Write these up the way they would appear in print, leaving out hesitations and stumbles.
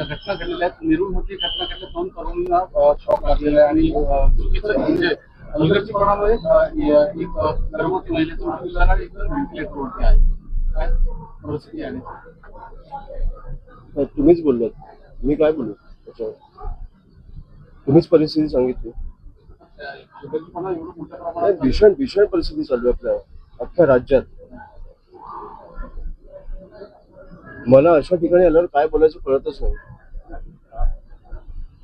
घटना घडलेल्या आहेत. नेरूळमध्ये घटना घडल्या, 2 तरुणांना शॉक लागलेला आहे आणि चुकीचं म्हणजे हलगर्जीपणामुळे एक गर्भवती महिलेचा मृत्यू झाला आणि एक व्हेंटिलेटरवरती आहे. काय परिस्थिती आहे? तुम्हीच बोललात, मी काय बोलू त्याच्यावर? तुम्हीच परिस्थिती सांगितली. भीषण भीषण परिस्थिती चालू आहे आपल्या अख्ख्या राज्यात. मला अशा ठिकाणी आल्यावर काय बोलायचं कळतच नाही.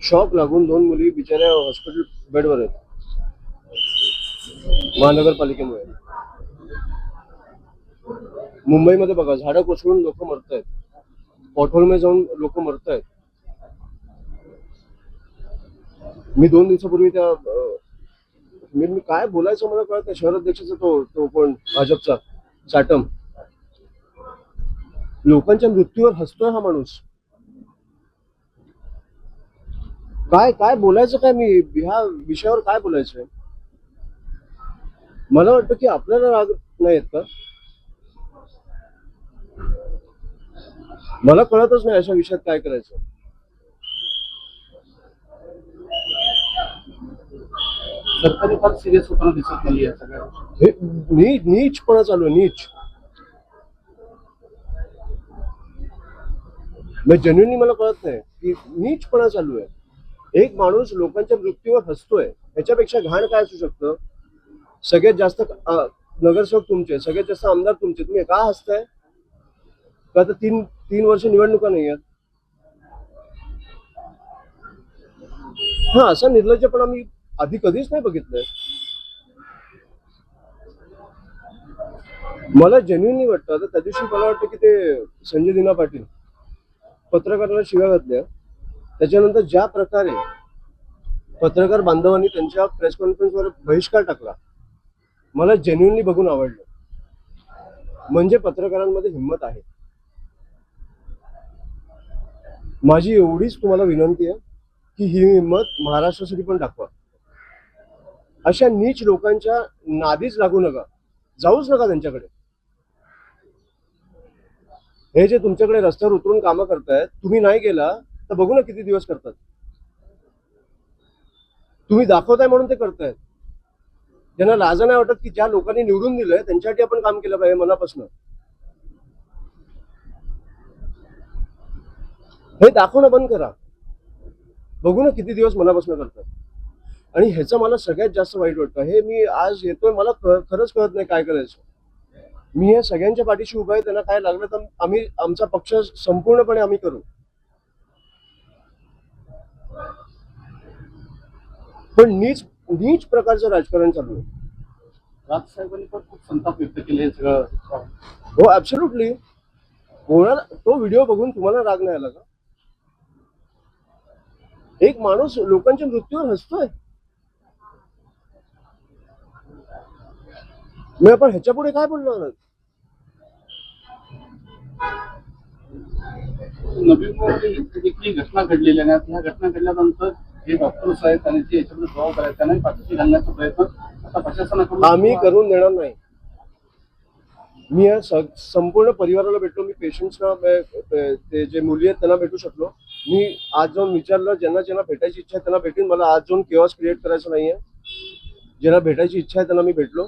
शॉक लागून 2 मुली बिचाऱ्या हॉस्पिटल बेडवर आहेत महानगरपालिकेमुळे. मुंबईमध्ये बघा, झाडं कोसळून लोक मरतायत, पॉटहोलमध्ये जाऊन लोक मरतायत. मी 2 दिवसापूर्वी त्या मी काय बोलायचं मला कळत नाही. शहराध्यक्षाचा तो कोण भाजपचा चाटम, लोकांच्या मृत्यूवर हसतोय हा माणूस. काय काय बोलायचं काय? मी ह्या विषयावर काय बोलायचंय? मला वाटतं की आपल्याला राग नाही येत का? मला कळतच नाही अशा विषयात काय करायचं. सरकारी फार सिरियस होताना दिसत नाहीये सगळ्या. हे नीचपणा चालू आहे, नीच. जेन्युइनली मला कळत नाही की नीचपणा चालू आहे. एक माणूस लोकांच्या मृत्यूवर हसतोय, ह्याच्यापेक्षा घाण काय असू शकतं? सगळ्यात जास्त नगरसेवक तुमचे, सगळ्यात जास्त आमदार तुमचे, तुम्ही का हसताय? का तर 3 वर्ष निवडणुका नाही आहेत? हा, असा निर्लज्जपणा मी आधी कधीच नाही बघितलंय. मला जेन्युइनली वाटतं. आता त्या दिवशी मला वाटतं की ते संजय दिना पाटील पत्रकारांना शिव्या घातल्या, त्याच्यानंतर ज्या प्रकारे पत्रकार बांधवांनी त्यांच्या प्रेस कॉन्फरन्सवर बहिष्कार टाकला, मला जेन्युइनली बघून आवडलं. म्हणजे पत्रकारांमध्ये हिंमत आहे. माझी एवढीच तुम्हाला विनंती आहे की ही हिंमत महाराष्ट्रासाठी पण दाखवा. अशा नीच लोकांच्या नादीच लागू नका, जाऊच नका त्यांच्याकडे. हे जे तुमच्याकडे रस्त्यावर उतरून कामं करतायत, तुम्ही नाही गेला तर बघू ना किती दिवस करतात. तुम्ही दाखवताय म्हणून ते करतायत. त्यांना लाज नाही वाटत की ज्या लोकांनी निवडून दिलंय त्यांच्यासाठी आपण काम केलं पाहिजे मनापासून. हे दाखवणं बंद करा, बघू ना किती दिवस मनापासून करतात. आणि ह्याचं मला सगळ्यात जास्त वाईट वाटतं. हे मी आज येतोय, मला खरंच कळत नाही काय करायचं. मी या सगळ्यांच्या पाठीशी उभा आहे. त्यांना काय लागलं तर आम्ही आमचा पक्ष संपूर्णपणे आम्ही करू. पण नीच प्रकारचं राजकारण चालू आहे. राजसाहेबांनी पण खूप संताप व्यक्त केले हे सगळं. हो, ऍब्सोल्युटली. तो व्हिडिओ बघून तुम्हाला राग नाही आला का? एक माणूस लोकांच्या मृत्यूवर हसतोय. मी आपण ह्याच्या पुढे काय बोलणार? नवी मुंबईतली घटना घडलेल्या आहेत. ह्या घटना घडल्यानंतर जे डॉक्टर्स आहेत आणि जे याच्यामध्ये जबाबदार आहेत त्यांनाही पाठीशी घालण्याचा प्रयत्न आता प्रशासनाकडून आम्ही करून देणार नाही. मी या संपूर्ण परिवाराला भेटलो. मी पेशंट्सना, ते जे मुली आहेत त्यांना भेटू शकलो. मी आज जाऊन विचारलं, ज्यांना ज्यांना भेटायची इच्छा आहे त्यांना भेटून. मला आज जाऊन केओस क्रिएट करायचं नाहीये. ज्यांना भेटायची इच्छा आहे त्यांना मी भेटलो.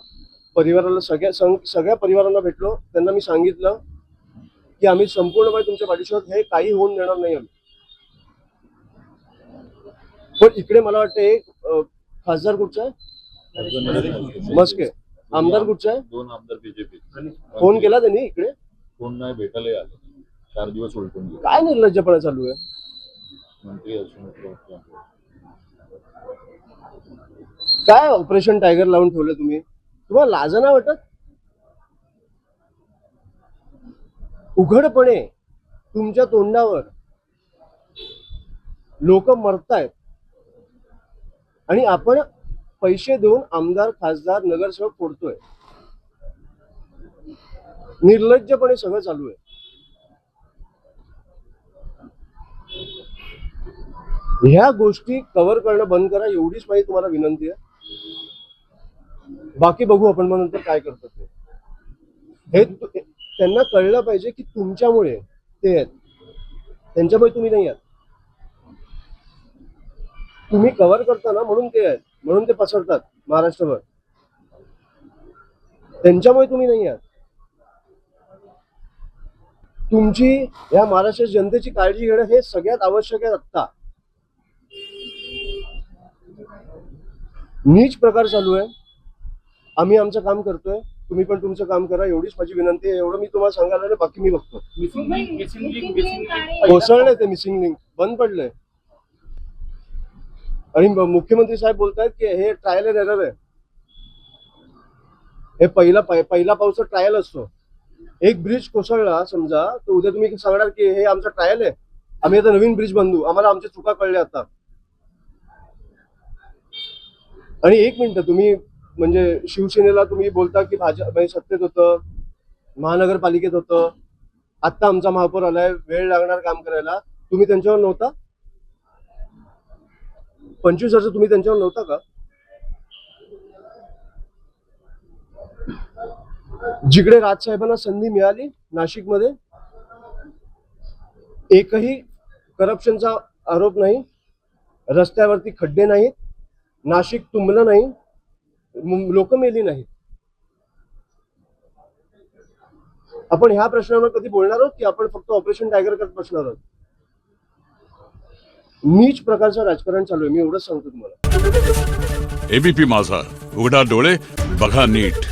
परिवाराला सगळ्या परिवारांना भेटलो. त्यांना मी सांगितलं की आम्ही संपूर्णपणे तुमच्या पाठीशी आहोत, हे काही होऊन देणार नाही आम्ही. पण इकडे मला वाटतं एक खासदार कुठचा आहे? मस्के. आमदार कुठचा आहे? 2 आमदार बीजेपी. फोन केला त्यांनी इकडे? फोन नाही, भेटायला आले. 4 दिवस उलटून गेले. काय निर्लज्जपणा चालू आहे? मंत्री असून काय ऑपरेशन टायगर लावून ठेवलं तुम्ही? तुम्हाला लाज नाही वाटत? उघडपणे तुमच्या तोंडावर लोक मरतायत आणि आपण पैसे देऊन आमदार, खासदार, नगरसेवक फोडतोय. निर्लज्जपणे सगळं चालू आहे. ह्या गोष्टी कव्हर करणं बंद करा, एवढीच माझी तुम्हाला विनंती आहे. बाकी बघू आपण मग नंतर काय करतात ते. हे त्यांना कळलं पाहिजे की तुमच्यामुळे ते आहेत, त्यांच्यामुळे तुम्ही नाही आहात. तुम्ही कव्हर करता ना, म्हणून ते आहेत, म्हणून ते पसरतात महाराष्ट्रभर. त्यांच्यामुळे तुम्ही नाही आहात. तुमची या महाराष्ट्र जनतेची काळजी घेणं हे सगळ्यात आवश्यक आहे. आत्ता नीच प्रकार चालू आहे. आम्ही आमचं काम करतोय, तुम्ही पण तुमचं काम करा, एवढीच माझी विनंती आहे. एवढं मी तुम्हाला सांगायला आलोय, बाकी मी बघतो. मिसिंग लिंक कोसळलंय ते मिसिंग लिंक, बंद पडलंय. आणि मुख्यमंत्री साहेब बोलतायत की हे ट्रायल अँड एरर आहे. हे पहिला पावसाचा ट्रायल असतो. एक ब्रिज कोसळला समजा, तर उद्या तुम्ही सांगणार की हे आमचा ट्रायल आहे, आम्ही आता नवीन ब्रिज बांधू, आम्हाला आमच्या चुका कळल्या आता. आणि एक मिनिट, तुम्ही म्हणजे शिवसेनेला तुम्ही बोलता की भाजप सत्तेत होतं, महानगरपालिकेत होतं, आत्ता आमचा महापौर आलाय, वेळ लागणार काम करायला. तुम्ही त्यांच्यावर नव्हता? 25 वर्ष तुम्ही त्यांच्यावर नव्हता का? जिकडे राजसाहेबांना संधी मिळाली नाशिकमध्ये, एकही करप्शनचा आरोप नाही, रस्त्यावरती खड्डे नाहीत, नाशिक तुंबलं नाही, लोक मेली नाहीत. आपण ह्या प्रश्नावर कधी बोलणार आहोत की आपण फक्त ऑपरेशन टायगर करत बसणार आहोत? नीच प्रकारचं राजकारण चालू आहे, मी एवढंच सांगतो तुम्हाला. एबीपी माझा, उघडा डोळे बघा नीट.